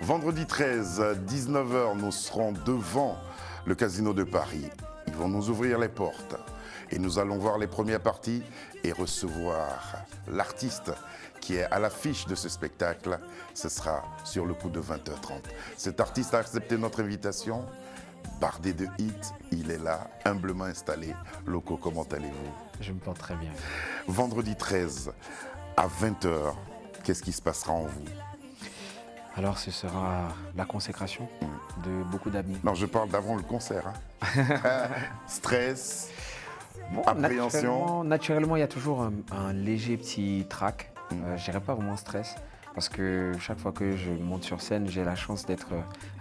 Vendredi 13, 19h, nous serons devant le Casino de Paris. Ils vont nous ouvrir les portes et nous allons voir les premières parties et recevoir l'artiste qui est à l'affiche de ce spectacle. Ce sera sur le coup de 20h30. Cet artiste a accepté notre invitation. Bardé de hits, il est là, humblement installé. Loco, comment allez-vous? Je me porte très bien. Vendredi 13, à 20h, qu'est-ce qui se passera en vous? Alors, ce sera la consécration de beaucoup d'amis. Non, je parle d'avant le concert. Hein. Stress, appréhension. Naturellement, il y a toujours un léger petit trac. Je dirais pas vraiment stress, parce que chaque fois que je monte sur scène, j'ai la chance d'être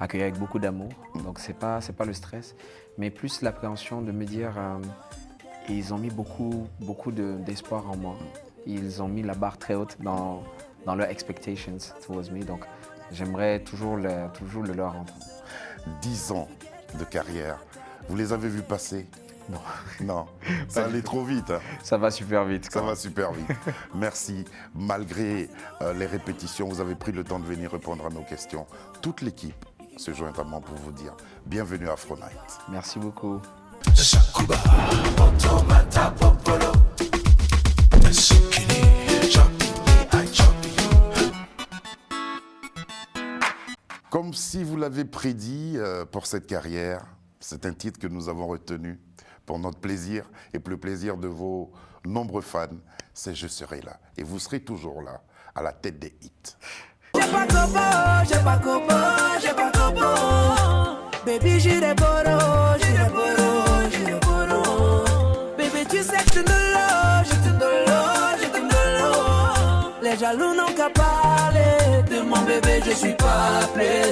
accueilli avec beaucoup d'amour. Donc, c'est pas le stress, mais plus l'appréhension de me dire ils ont mis beaucoup d'espoir en moi. Ils ont mis la barre très haute dans leurs expectations towards me. Donc, j'aimerais toujours le leur rendre. 10 ans de carrière, vous les avez vus passer? Non. Non, ça allait trop vite. Hein. Ça va super vite. Ça va super vite. Merci. Malgré les répétitions, vous avez pris le temps de venir répondre à nos questions. Toute l'équipe se joint à moi pour vous dire bienvenue à Afro Night. Merci beaucoup. Comme si vous l'avez prédit pour cette carrière, c'est un titre que nous avons retenu pour notre plaisir et pour le plaisir de vos nombreux fans, c'est Je serai là. Et vous serez toujours là, à la tête des hits. J'ai pas copo, baby j'irai boro, baby tu sais que je te dolo, les jaloux n'ont qu'à parler, de mon bébé je suis pas appelé,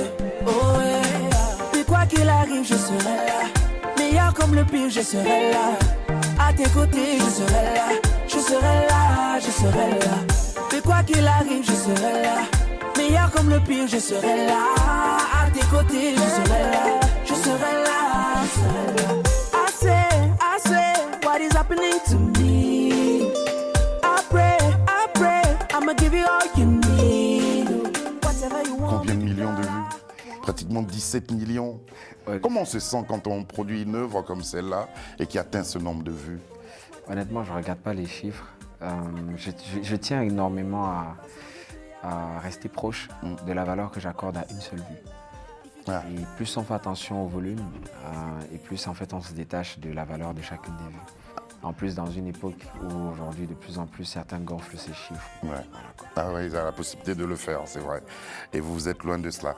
oh yeah. Et quoi qu'il arrive je serai là, meilleur comme le pire je serai là, à tes côtés je serai là, je serai là, je serai là, et quoi qu'il arrive je serai là. Meilleur comme le pire, je serai là. À tes côtés, je serai là. Je serai là, je serai là. I say, what is happening to me? I pray, I'ma give you all you need. Whatever you want. Combien de millions de vues? Pratiquement 17 millions. Ouais. Comment on se sent quand on produit une œuvre comme celle-là et qui atteint ce nombre de vues? Honnêtement, je ne regarde pas les chiffres. Je tiens énormément à rester proche de la valeur que j'accorde à une seule vue. Ah. Et plus on fait attention au volume, et plus en fait on se détache de la valeur de chacune des vues. En plus, dans une époque où aujourd'hui de plus en plus certains gonflent ces chiffres. Ouais. Ah oui, ils ont la possibilité de le faire, c'est vrai. Et vous êtes loin de cela.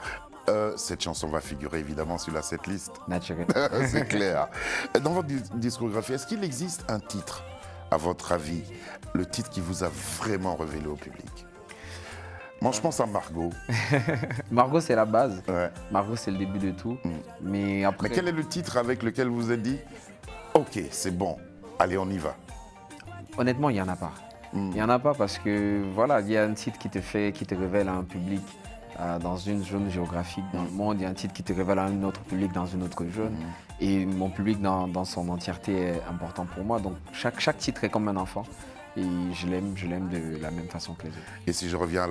Cette chanson va figurer évidemment sur la setlist. Naturellement. C'est clair. Dans votre discographie, est-ce qu'il existe un titre, à votre avis, le titre qui vous a vraiment révélé au public? Moi, je pense à Margot. Margot, c'est la base. Ouais. Margot, c'est le début de tout. Mais après... Mais quel est le titre avec lequel vous vous êtes dit « Ok, c'est bon, allez, on y va ». Honnêtement, il n'y en a pas. Il n'y en a pas parce que, voilà, il y a un titre qui te révèle à un public dans une zone géographique dans le monde. Il y a un titre qui te révèle à un autre public dans une autre zone. Et mon public dans son entièreté est important pour moi. Donc, chaque titre est comme un enfant. Et je l'aime de la même façon que les autres. Et si je reviens à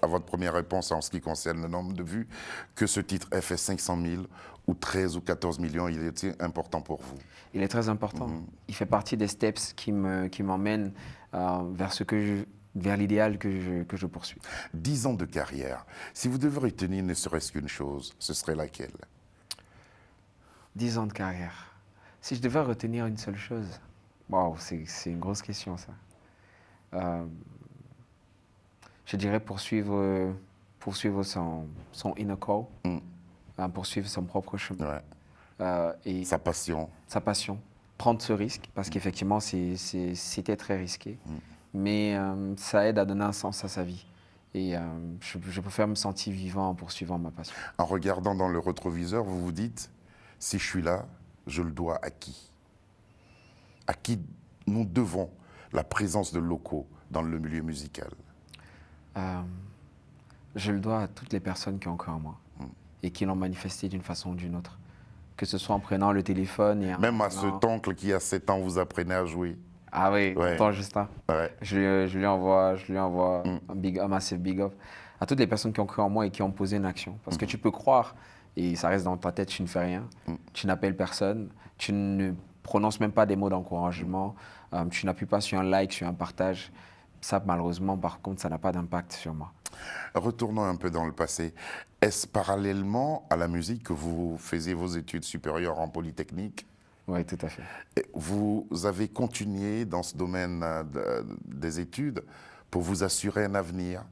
votre première réponse en ce qui concerne le nombre de vues, que ce titre ait fait 500 000 ou 13 ou 14 millions, il est important pour vous? Il est très important. Il fait partie des steps qui m'emmènent vers l'idéal que je poursuis. 10 ans de carrière. Si vous devez retenir ne serait-ce qu'une chose, ce serait laquelle? 10 ans de carrière. Si je devais retenir une seule chose, wow, c'est une grosse question, ça. Je dirais poursuivre son inner call, poursuivre son propre chemin. Ouais. Et Sa passion. Sa passion. Prendre ce risque, parce qu'effectivement, c'était très risqué. Mais ça aide à donner un sens à sa vie. Et je préfère me sentir vivant en poursuivant ma passion. En regardant dans le rétroviseur, vous vous dites, si je suis là, je le dois à qui? À qui nous devons la présence de Loco dans le milieu musical? Je le dois à toutes les personnes qui ont cru en moi et qui l'ont manifesté d'une façon ou d'une autre. Que ce soit en prenant le téléphone et Même à cet oncle qui, à 7 ans, vous apprenait à jouer. Ah oui, Ouais. tonton Justin. Ouais. Je lui envoie un massive big up. à toutes les personnes qui ont cru en moi et qui ont posé une action. Parce que tu peux croire, et ça reste dans ta tête, tu ne fais rien, tu n'appelles personne, tu ne prononces même pas des mots d'encouragement, tu n'appuies pas sur un like, sur un partage. Ça, malheureusement, par contre, ça n'a pas d'impact sur moi. Retournons un peu dans le passé. Est-ce parallèlement à la musique que vous faisiez vos études supérieures en Polytechnique? Oui, tout à fait. Vous avez continué dans ce domaine des études pour vous assurer un avenir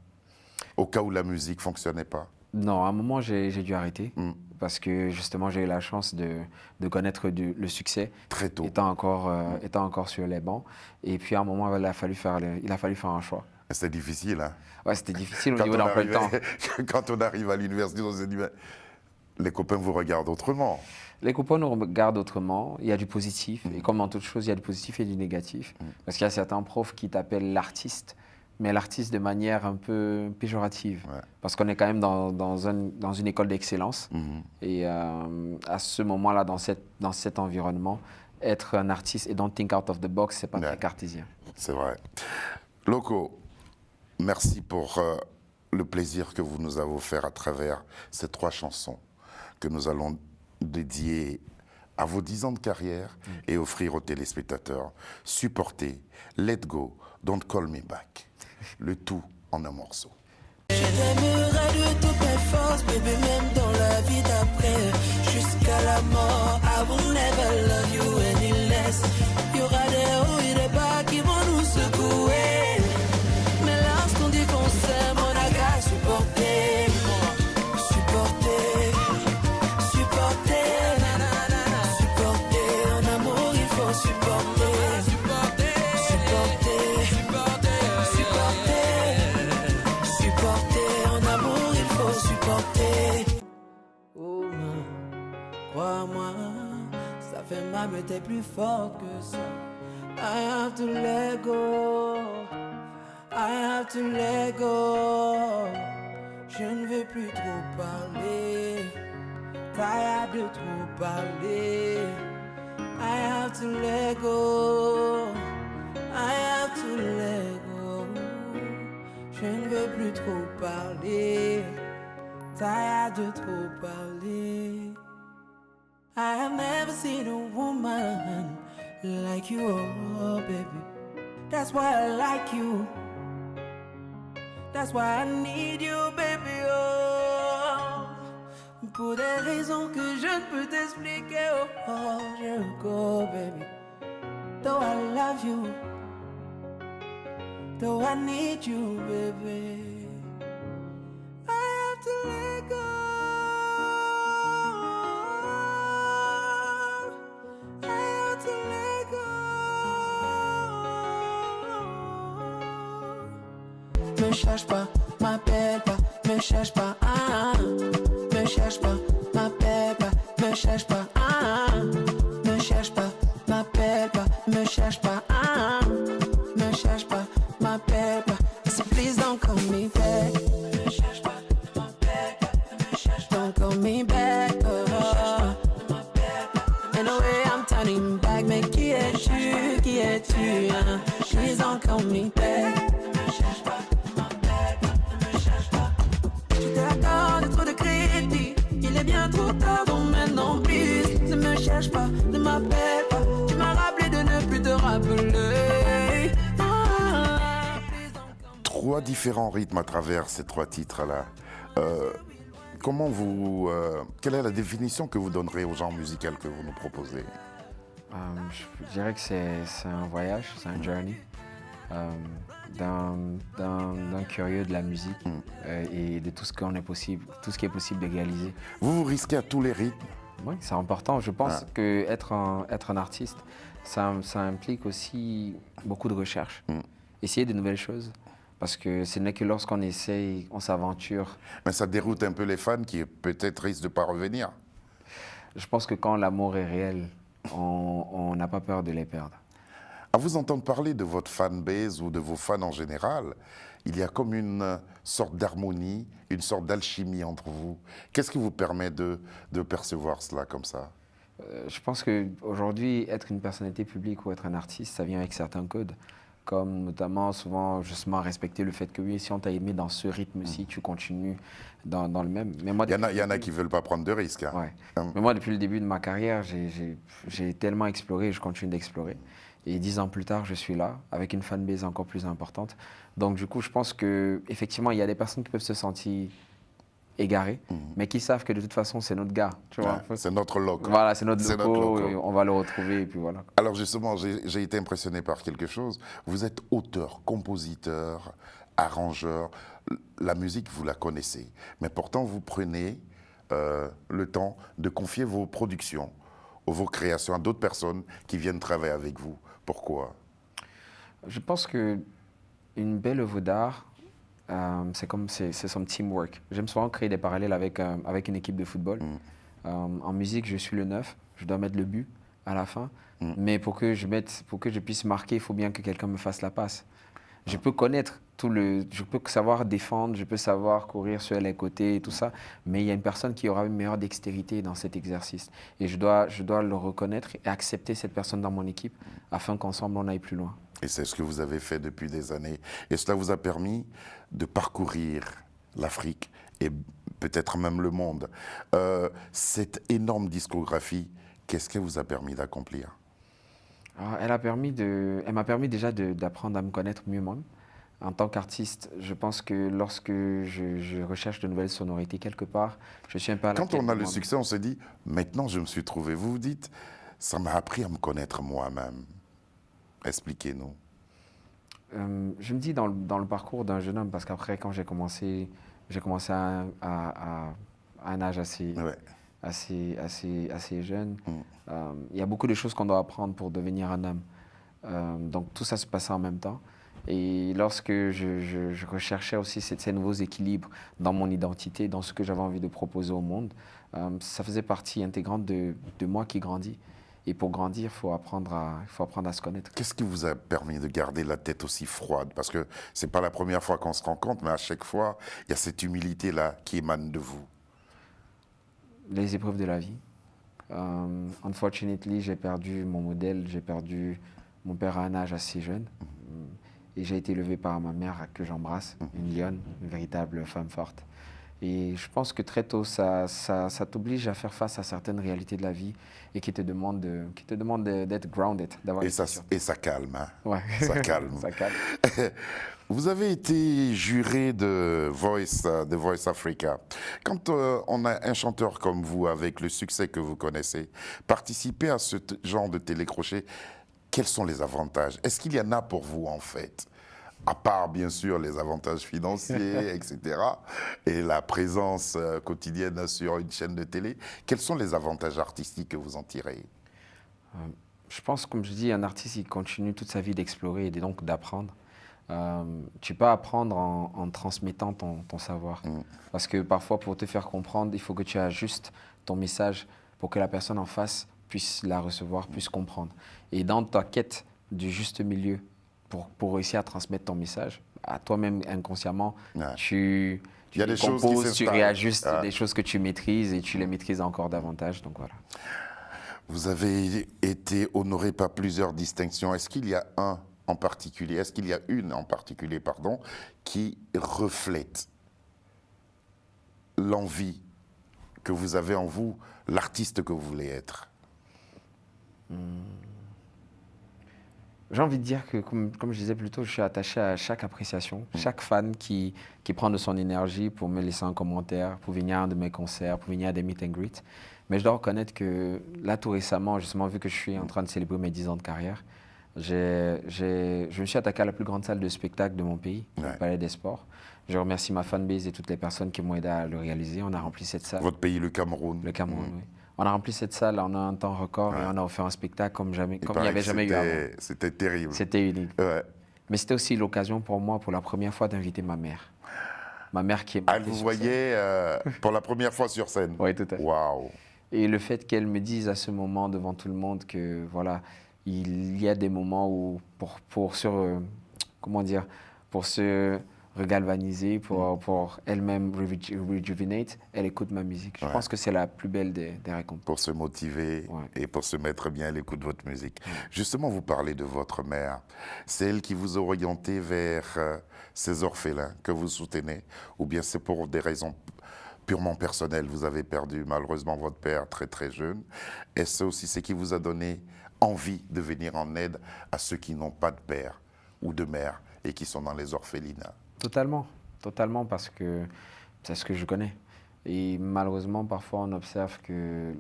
au cas où la musique ne fonctionnait pas? Non, à un moment, j'ai dû arrêter parce que justement, j'ai eu la chance de connaître le succès. Très tôt. Étant encore sur les bancs. Et puis, à un moment, il a fallu faire un choix. C'était difficile, hein? Ouais, c'était difficile au niveau d'emploi du temps. Quand on arrive à l'université, on se dit, mais les copains vous regardent autrement. Les copains nous regardent autrement. Il y a du positif. Et comme dans toute chose, il y a du positif et du négatif. Parce qu'il y a certains profs qui t'appellent l'artiste, mais l'artiste de manière un peu péjorative. Ouais. Parce qu'on est quand même dans une école d'excellence. Et à ce moment-là, dans cet environnement, être un artiste et don't think out of the box, c'est pas très cartésien. C'est vrai. Loco, merci pour le plaisir que vous nous avez offert à travers ces 3 chansons que nous allons dédier à vos 10 ans de carrière et offrir aux téléspectateurs. Supportez Let Go, Don't Call Me Back. Le tout en un morceau. Je t'aimerai de toutes mes forces, bébé, même dans la vie d'après. Jusqu'à la mort, I will never love you any less. Il y aura des hauts et des bas qui vont nous secouer. Mais lorsqu'on dit qu'on s'aime, on a qu'à supporter. Supporter, supporter. Supporter, en amour il faut supporter. Supporter, supporter. Supporter, en amour il faut supporter. Oh man, crois-moi, ça fait mal mais t'es plus fort que ça. I have to let go, I have to let go. Je ne veux plus trop parler, tired de trop parler. I have to let go, I have to let go. Je ne veux plus trop parler, tired de trop parler. I have never seen a woman like you, oh baby. That's why I like you. That's why I need you, baby, oh. Pour des raisons que je ne peux t'expliquer, oh, oh, je go, baby. Though I love you, though I need you, baby, I have to let go. I have to let go. Me cherche pas, m'appelle pas, me cherche pas, ah. Me cherche pas, m'appelle pas, me cherche pas, ah. Me cherche pas, m'appelle pas, me cherche pas, ah. Me cherche pas, m'appelle pas, so please don't call me back. Me cherche pas, m'appelle pas, me cherche pas, don't call me back, oh. Anyway, I'm turning back, mais qui es-tu, hein? Please don't call me back. Me cherche pas, m'appelle pas, me cherche pas. Je t'accorde trop de crédit, il est bien trop tard, donc maintenant please. Ne me cherche pas, ne m'appelle pas, tu m'as rappelé de ne plus te rappeler. 3 différents rythmes à travers ces 3 titres-là. Quelle est la définition que vous donnerez au genre musical que vous nous proposez? Je dirais que c'est un voyage, c'est un journey d'un curieux de la musique et de tout ce qui est possible de réaliser. Vous risquez à tous les rythmes? Oui, c'est important. Je pense que être un artiste, ça implique aussi beaucoup de recherche, essayer de nouvelles choses. Parce que ce n'est que lorsqu'on essaye, on s'aventure. Mais ça déroute un peu les fans qui peut-être risquent de ne pas revenir. Je pense que quand l'amour est réel, on n'a pas peur de les perdre. À vous entendre parler de votre fanbase ou de vos fans en général, il y a comme une sorte d'harmonie, une sorte d'alchimie entre vous. Qu'est-ce qui vous permet de percevoir cela comme ça? Je pense qu'aujourd'hui, être une personnalité publique ou être un artiste, ça vient avec certains codes. comme notamment souvent justement respecter le fait que oui, si on t'a aimé dans ce rythme-ci, tu continues dans le même. Mais moi, Il y en a qui ne veulent pas prendre de risques. Hein. ouais. Mais moi, depuis le début de ma carrière, j'ai tellement exploré et je continue d'explorer. Et 10 ans plus tard, je suis là, avec une fanbase encore plus importante. Donc, du coup, je pense qu'effectivement, il y a des personnes qui peuvent se sentir égarées, mais qui savent que de toute façon, c'est notre gars. Tu vois. Ouais, c'est notre loco. Voilà, c'est notre C'est notre loco, loco. et on va le retrouver, et puis voilà. Alors justement, j'ai été impressionné par quelque chose. Vous êtes auteur, compositeur, arrangeur. La musique, vous la connaissez. Mais pourtant, vous prenez le temps de confier vos productions, vos créations à d'autres personnes qui viennent travailler avec vous. Pourquoi? Je pense que une belle œuvre d'art, c'est son teamwork. J'aime souvent créer des parallèles avec une équipe de football. En musique, je suis le 9, je dois mettre le but à la fin. Mais pour que je puisse marquer, il faut bien que quelqu'un me fasse la passe. Je peux connaître je peux savoir défendre, je peux savoir courir sur les côtés et tout ça, mais il y a une personne qui aura une meilleure dextérité dans cet exercice. Et je dois le reconnaître et accepter cette personne dans mon équipe afin qu'ensemble on aille plus loin. Et c'est ce que vous avez fait depuis des années. Et cela vous a permis de parcourir l'Afrique et peut-être même le monde. Cette énorme discographie, qu'est-ce qu'elle vous a permis d'accomplir? Elle m'a permis déjà d'apprendre à me connaître mieux moi. En tant qu'artiste, je pense que lorsque je recherche de nouvelles sonorités quelque part, je suis un peu à la Quand quête on a de le moi-même. succès, on se dit, maintenant je me suis trouvé. Vous vous dites, ça m'a appris à me connaître moi-même. Expliquez-nous. Je me dis dans le parcours d'un jeune homme, parce qu'après, quand j'ai commencé à un âge Ouais. assez jeune, il y a beaucoup de choses qu'on doit apprendre pour devenir un homme. Donc tout ça se passait en même temps. Et lorsque je recherchais aussi ces nouveaux équilibres dans mon identité, dans ce que j'avais envie de proposer au monde, ça faisait partie intégrante de moi qui grandit. Et pour grandir, il faut apprendre à se connaître. Qu'est-ce qui vous a permis de garder la tête aussi froide? Parce que ce n'est pas la première fois qu'on se rencontre, mais à chaque fois, il y a cette humilité-là qui émane de vous. Les épreuves de la vie. Unfortunately, j'ai perdu mon modèle, j'ai perdu mon père à un âge assez jeune. Et j'ai été élevé par ma mère que j'embrasse, une lionne, une véritable femme forte. Et je pense que très tôt, ça t'oblige à faire face à certaines réalités de la vie et qui te demandent d'être grounded, d'avoir Et ça calme. Hein? Ouais. Ça calme. Ça calme. Vous avez été juré de Voice Africa. Quand on a un chanteur comme vous, avec le succès que vous connaissez, participer à ce genre de télécrochet, quels sont les avantages? Est-ce qu'il y en a pour vous, en fait? À part, bien sûr, les avantages financiers, etc., et la présence quotidienne sur une chaîne de télé, quels sont les avantages artistiques que vous en tirez? Je pense, comme je dis, un artiste, il continue toute sa vie d'explorer et donc d'apprendre. Tu peux apprendre en transmettant ton savoir. Parce que parfois, pour te faire comprendre, il faut que tu ajustes ton message pour que la personne en face puisse la recevoir, puisse comprendre. Et dans ta quête du juste milieu, pour réussir à transmettre ton message, à toi-même inconsciemment, Ouais. tu Il y a des choses qui composes, tu s'installent. réajustes des choses que tu maîtrises et tu les maîtrises encore davantage. Donc voilà. Vous avez été honoré par plusieurs distinctions. Est-ce qu'il y a une en particulier, pardon, qui reflète l'envie que vous avez en vous, l'artiste que vous voulez être? J'ai envie de dire que, comme je disais plus tôt, je suis attaché à chaque appréciation, chaque fan qui prend de son énergie pour me laisser un commentaire, pour venir à un de mes concerts, pour venir à des meet and greet. Mais je dois reconnaître que là, tout récemment, justement, vu que je suis en train de célébrer mes 10 ans de carrière, je me suis attaqué à la plus grande salle de spectacle de mon pays, Ouais. le Palais des Sports. Je remercie ma fanbase et toutes les personnes qui m'ont aidé à le réaliser. On a rempli cette salle. Votre pays, le Cameroun. Le Cameroun, oui. On a rempli cette salle en un temps record et on a offert un spectacle comme il n'y paraît avait que jamais eu avant. C'était terrible. C'était unique. Ouais. Mais c'était aussi l'occasion pour moi, pour la première fois, d'inviter ma mère. Ma mère qui est Ah, montée vous sur scène. voyez pour la première fois sur scène. Oui, tout à fait. Waouh. Et le fait qu'elle me dise à ce moment devant tout le monde que voilà, il y a des moments où pour se regalvaniser, pour elle-même rejuvenate, elle écoute ma musique. Je pense que c'est la plus belle des récompenses. Pour se motiver et pour se mettre bien à l'écoute de votre musique. Justement, vous parlez de votre mère. C'est elle qui vous a orienté vers ces orphelins que vous soutenez, ou bien c'est pour des raisons purement personnelles? Vous avez perdu malheureusement votre père très très jeune. Est-ce aussi ce qui vous a donné envie de venir en aide à ceux qui n'ont pas de père ou de mère et qui sont dans les orphelinats? Totalement, totalement, parce que c'est ce que je connais. Et malheureusement, parfois, on observe que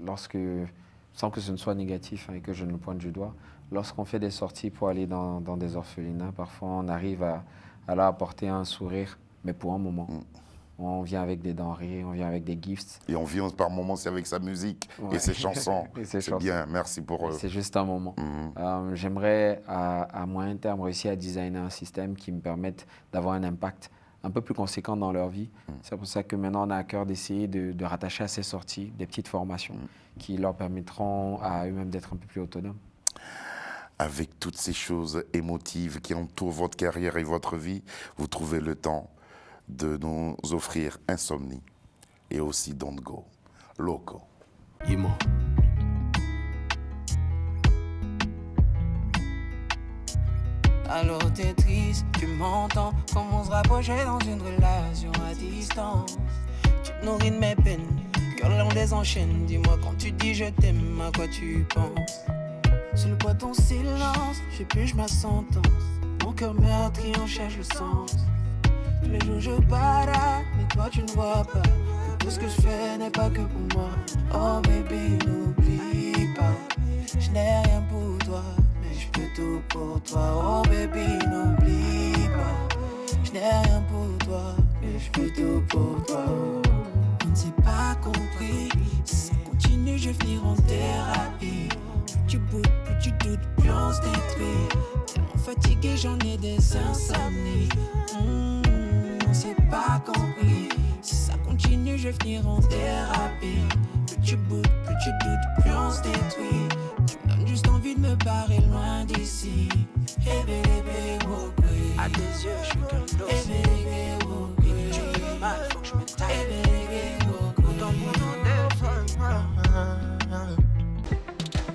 sans que ce ne soit négatif et que je ne le pointe du doigt, lorsqu'on fait des sorties pour aller dans des orphelinats, parfois on arrive à leur apporter un sourire, mais pour un moment. On vient avec des denrées, on vient avec des gifts. Et on vit par moments aussi avec sa musique et ses chansons. C'est bien, merci pour eux. C'est juste un moment. J'aimerais, à moyen terme, réussir à designer un système qui me permette d'avoir un impact un peu plus conséquent dans leur vie. C'est pour ça que maintenant, on a à cœur d'essayer de rattacher à ces sorties des petites formations qui leur permettront à eux-mêmes d'être un peu plus autonomes. Avec toutes ces choses émotives qui entourent votre carrière et votre vie, vous trouvez le temps de nous offrir Insomnie et aussi Don't Go, Loco. Dis-moi. Alors t'es triste, tu m'entends, comment on se rapprocher dans une relation à distance. Tu te nourris de mes peines, cœur long désenchaîne. Dis-moi quand tu dis je t'aime, à quoi tu penses? Sous le poids de ton silence, j'épluche ma sentence. Mon cœur meurtri en cherche le sens. Tous les jours je barre, mais toi tu ne vois pas que tout ce que je fais n'est pas que pour moi. Oh baby, n'oublie pas, je n'ai rien pour toi, mais je peux tout pour toi. Oh baby, n'oublie pas, je n'ai rien pour toi, mais je peux tout pour toi. On ne s'est pas compris, si ça continue je vais finir en thérapie. Plus tu boudes, plus tu doutes, plus on se détruit. Tellement fatigué, j'en ai des insomnies. On s'est pas compris, si ça continue je vais finir en thérapie. Plus tu boudes, plus tu doutes, plus on se détruit. Tu me donnes juste envie de me barrer loin d'ici. Hey baby, à tes yeux je suis qu'un dos. Hey baby, tu me fais mal, faut que je me taille. Hey baby, autant pour nous deux.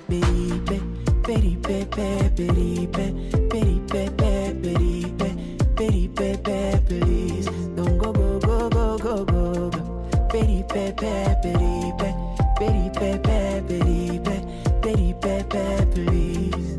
Peripe, peripe, peripe, peripe, peripe, please. Don't go, go, go, go, go, go, go. Peripe, peripe, peripe, peripe, peripe, please.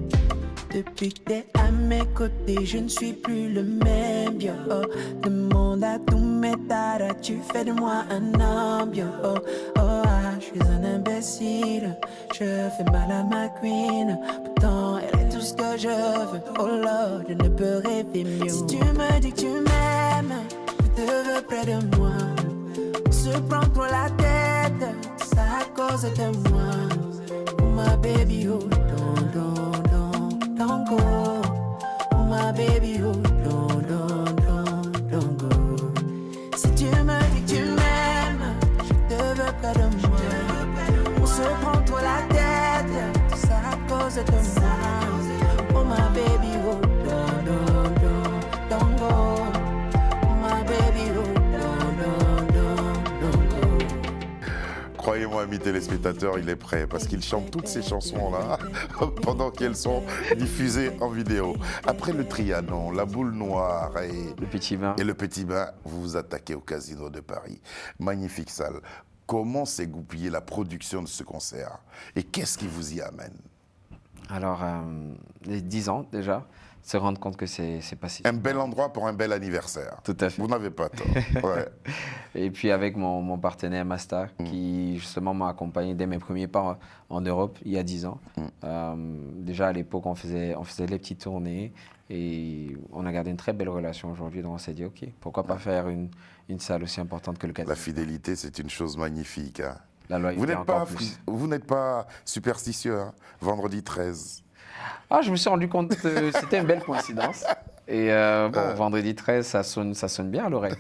Depuis que t'es à mes côtés, je ne suis plus le même, yo. Oh. Demande à tous mes taras, tu fais de moi un homme, yo. Oh, oh, ah, je suis un imbécile, je fais mal à ma queen. Pourtant, elle est tout ce que je veux. Oh Lord, je ne peux rêver mieux. Si tu me dis que tu m'aimes, je te veux près de moi. On se prend trop la tête, c'est à cause de moi. Oh my baby, oh, don't go. Oh my baby, oh, don't go. Si tu me dis que tu m'aimes, je te veux près de moi. On se prend trop la tête, c'est à cause de moi. Oh my baby, oh, don't go. Oh my baby, oh, don't go. Croyez-moi, amis téléspectateurs, il est prêt parce qu'il chante toutes ces chansons-là pendant qu'elles sont diffusées en vidéo. Après le Trianon, la Boule Noire et le Petit Bain, vous vous attaquez au Casino de Paris. Magnifique salle. Comment s'est goupillée la production de ce concert et qu'est-ce qui vous y amène? Alors, les 10 ans déjà, se rendre compte que c'est pas si... Un bel endroit pour un bel anniversaire. Tout à fait. Vous n'avez pas tort. Ouais. Et puis avec mon partenaire Master, qui justement m'a accompagné dès mes premiers pas en Europe, il y a 10 ans. Déjà à l'époque, on faisait les petites tournées et on a gardé une très belle relation aujourd'hui. Donc on s'est dit, OK, pourquoi pas faire une salle aussi importante que le Casino. La fidélité, c'est une chose magnifique. Hein. La loyauté encore plus. Vous n'êtes pas superstitieux, hein. Vendredi 13. Ah, je me suis rendu compte que c'était une belle coïncidence. Et vendredi 13, ça sonne bien à l'oreille.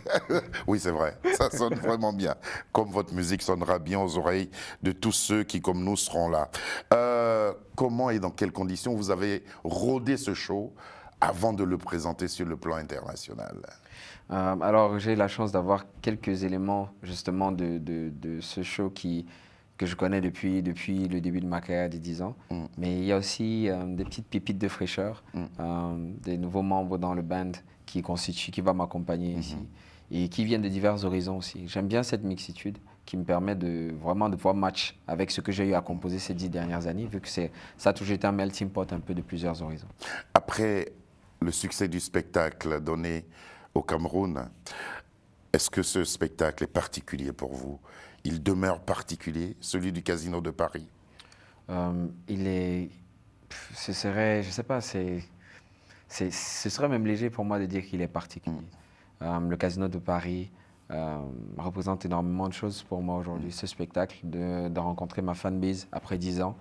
Oui, c'est vrai. Ça sonne vraiment bien. Comme votre musique sonnera bien aux oreilles de tous ceux qui, comme nous, seront là. Comment et dans quelles conditions vous avez rodé ce show avant de le présenter sur le plan international? Alors, j'ai la chance d'avoir quelques éléments justement de ce show que je connais depuis le début de ma carrière de 10 ans. Mais il y a aussi des petites pépites de fraîcheur, des nouveaux membres dans le band qui va m'accompagner ici et qui viennent de divers horizons aussi. J'aime bien cette mixitude qui me permet vraiment de pouvoir match avec ce que j'ai eu à composer ces 10 dernières années, vu que ça a toujours été un melting pot un peu de plusieurs horizons. Après le succès du spectacle donné au Cameroun, est-ce que ce spectacle est particulier pour vous? Il demeure particulier, celui du Casino de Paris? Je sais pas, ce serait même léger pour moi de dire qu'il est particulier. Le Casino de Paris représente énormément de choses pour moi aujourd'hui. Ce spectacle, de rencontrer ma fanbase après 10 ans.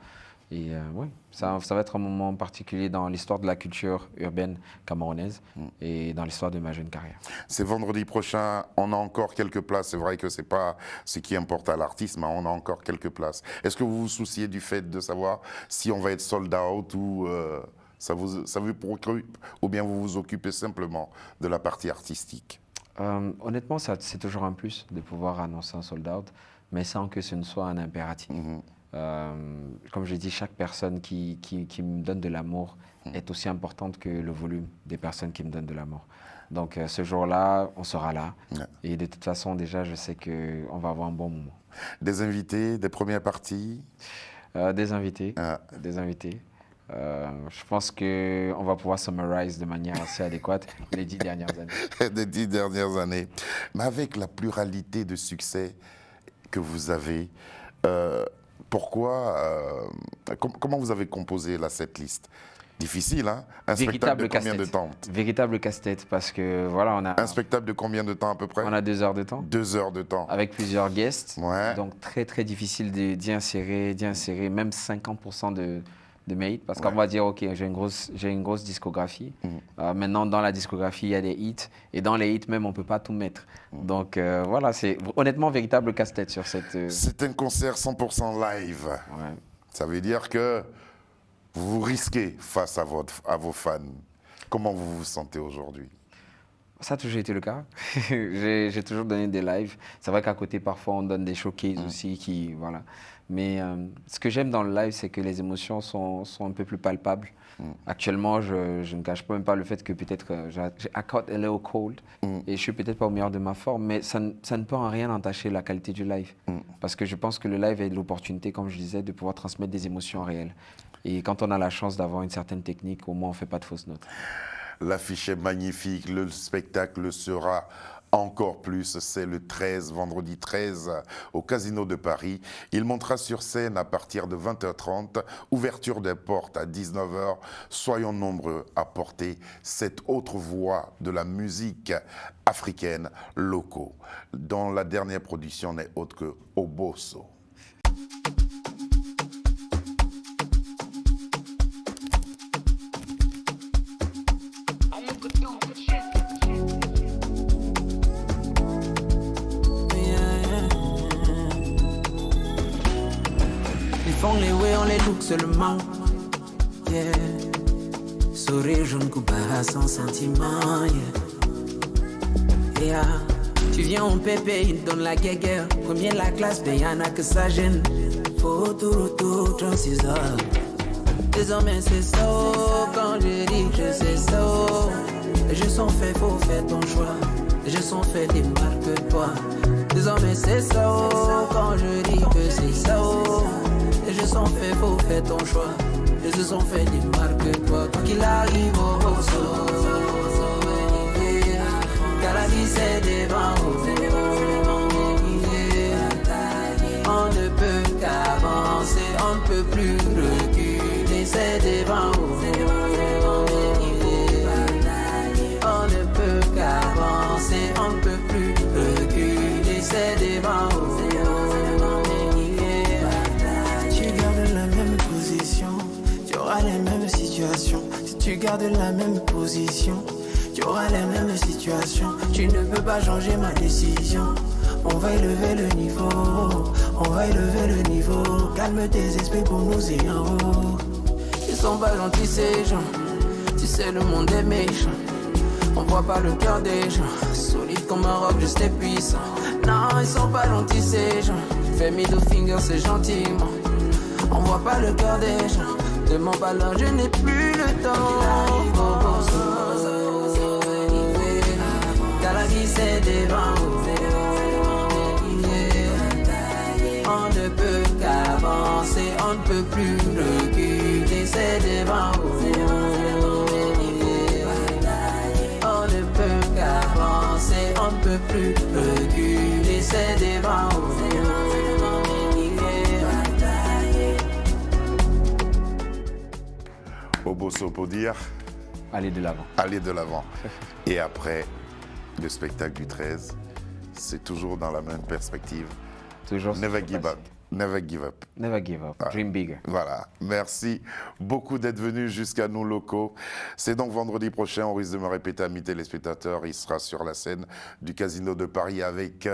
Et oui, ça va être un moment particulier dans l'histoire de la culture urbaine camerounaise et dans l'histoire de ma jeune carrière. C'est vendredi prochain, on a encore quelques places. C'est vrai que ce n'est pas ce qui importe à l'artiste, mais on a encore quelques places. Est-ce que vous vous souciez du fait de savoir si on va être sold out ou ça vous préoccupe, ou bien vous vous occupez simplement de la partie artistique? Honnêtement, c'est toujours un plus de pouvoir annoncer un sold out, mais sans que ce ne soit un impératif. Comme je dis, chaque personne qui me donne de l'amour est aussi importante que le volume des personnes qui me donnent de l'amour. Donc ce jour-là, on sera là. Et de toute façon, déjà, je sais qu'on va avoir un bon moment. Des invités, des premières parties? Des invités. Des invités. Je pense qu'on va pouvoir summarize de manière assez adéquate les 10 dernières années. Les 10 dernières années. Mais avec la pluralité de succès que vous avez, comment vous avez composé la setlist? Difficile, hein? Un spectacle de combien de temps? Véritable casse-tête, parce que voilà, on a... Un spectacle de combien de temps à peu près? On a 2 heures de temps. 2 heures de temps. Avec plusieurs guests. Ouais. Donc très très difficile d'y insérer même 50% de mérite, parce qu'on va dire, ok, j'ai une grosse discographie. Maintenant, dans la discographie, il y a des hits, et dans les hits même, on ne peut pas tout mettre. Donc voilà, c'est honnêtement véritable casse-tête sur cette... C'est un concert 100% live. Ouais. Ça veut dire que vous risquez face à vos fans. Comment vous vous sentez aujourd'hui? Ça a toujours été le cas. J'ai toujours donné des lives. C'est vrai qu'à côté, parfois, on donne des showcases aussi. Voilà. Mais ce que j'aime dans le live, c'est que les émotions sont un peu plus palpables. Actuellement, je ne cache même pas le fait que peut-être j'ai caught a little cold et je suis peut-être pas au meilleur de ma forme, mais ça ne peut en rien entacher la qualité du live. Parce que je pense que le live est l'opportunité, comme je disais, de pouvoir transmettre des émotions réelles. Et quand on a la chance d'avoir une certaine technique, au moins on ne fait pas de fausses notes. L'affiche est magnifique, le spectacle sera encore plus. C'est le 13, vendredi 13, au Casino de Paris. Il montera sur scène à partir de 20h30, ouverture des portes à 19h. Soyons nombreux à porter cette autre voix de la musique africaine locaux, dont la dernière production n'est autre que Obosso. Les way on les look seulement, yeah. Sourire jaune coupara sans sentiment, yeah. Yeah. Tu viens on pépé, il donne la guerre. Combien la classe, ben y'en a que ça gêne. Faut tout, 36 heures. Désormais c'est ça, quand je dis que je sais ça. Les jeux sont faits, faut faire ton choix. Les jeux sont faits, démarque-toi. Désormais c'est ça, quand je dis que c'est ça. Les jeux sont faits, faut faire ton choix. Les jeux sont faits, démarque-toi. Quoi qu'il arrive, oh, oh, oh, oh, yeah. Car la vie c'est des vents, oh, yeah. On ne peut qu'avancer, on ne peut plus reculer. C'est des vents, oh, yeah. On ne peut qu'avancer, on ne peut plus reculer. C'est des vents, oh, les mêmes situations. Si tu gardes la même position, tu auras les mêmes situations. Tu ne peux pas changer ma décision. On va élever le niveau, on va élever le niveau. Calme tes esprits pour nous et en haut. Ils sont pas gentils ces gens. Tu sais, le monde est méchant. On voit pas le cœur des gens. Solide comme un roc, juste et puissant. Non, ils sont pas gentils, ces gens. Fais middle finger, c'est gentiment. On voit pas le cœur des gens. De mon ballon, je n'ai plus le temps. Car la vie, c'est devant. On ne peut qu'avancer, on ne peut plus reculer, c'est devant. On ne peut qu'avancer, on ne peut plus reculer, c'est devant. Obosso pour dire Allez de l'avant. aller de l'avant. Et après, le spectacle du 13, c'est toujours dans la même perspective. Toujours. Never give up. Never give up. Never give up. Dream bigger. Voilà, merci beaucoup d'être venus jusqu'à nos locaux. C'est donc vendredi prochain, on risque de me répéter à mes téléspectateurs, il sera sur la scène du Casino de Paris avec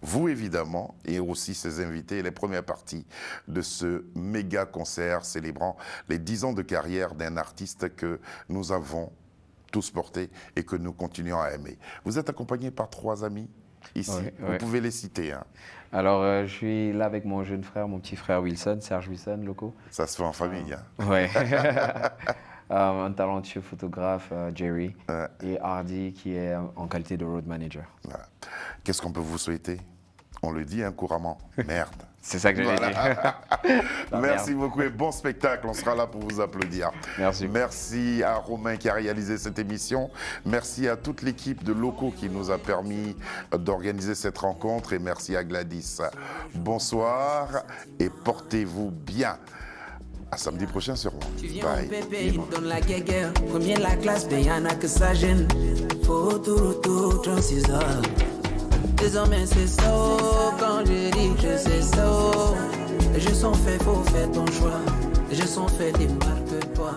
vous évidemment et aussi ses invités, les premières parties de ce méga concert célébrant les 10 ans de carrière d'un artiste que nous avons tous porté et que nous continuons à aimer. Vous êtes accompagné par 3 amis ici, vous pouvez les citer. Hein. Alors, je suis là avec mon jeune frère, mon petit frère Wilson, Serge Wilson, locaux. Ça se fait en famille. Hein. Ouais. Un talentueux photographe, Jerry, et Hardy qui est en qualité de road manager. Voilà. Qu'est-ce qu'on peut vous souhaiter? On le dit hein, couramment. Merde. C'est ça que j'allais dire. Merci beaucoup et bon spectacle. On sera là pour vous applaudir. Merci. Merci à Romain qui a réalisé cette émission. Merci à toute l'équipe de locaux qui nous a permis d'organiser cette rencontre. Et merci à Gladys. Bonsoir et portez-vous bien. À samedi prochain sur moi. Tu viens Bye. au pépé, il me donne la guéguerre. Premier de la classe, mais y'en a que ça gêne. Faut tout, 36 heures. Désormais c'est ça, quand je dis que c'est ça. Les jeux sont faits, faut faire ton choix. Les jeux sont faits, démarque-toi.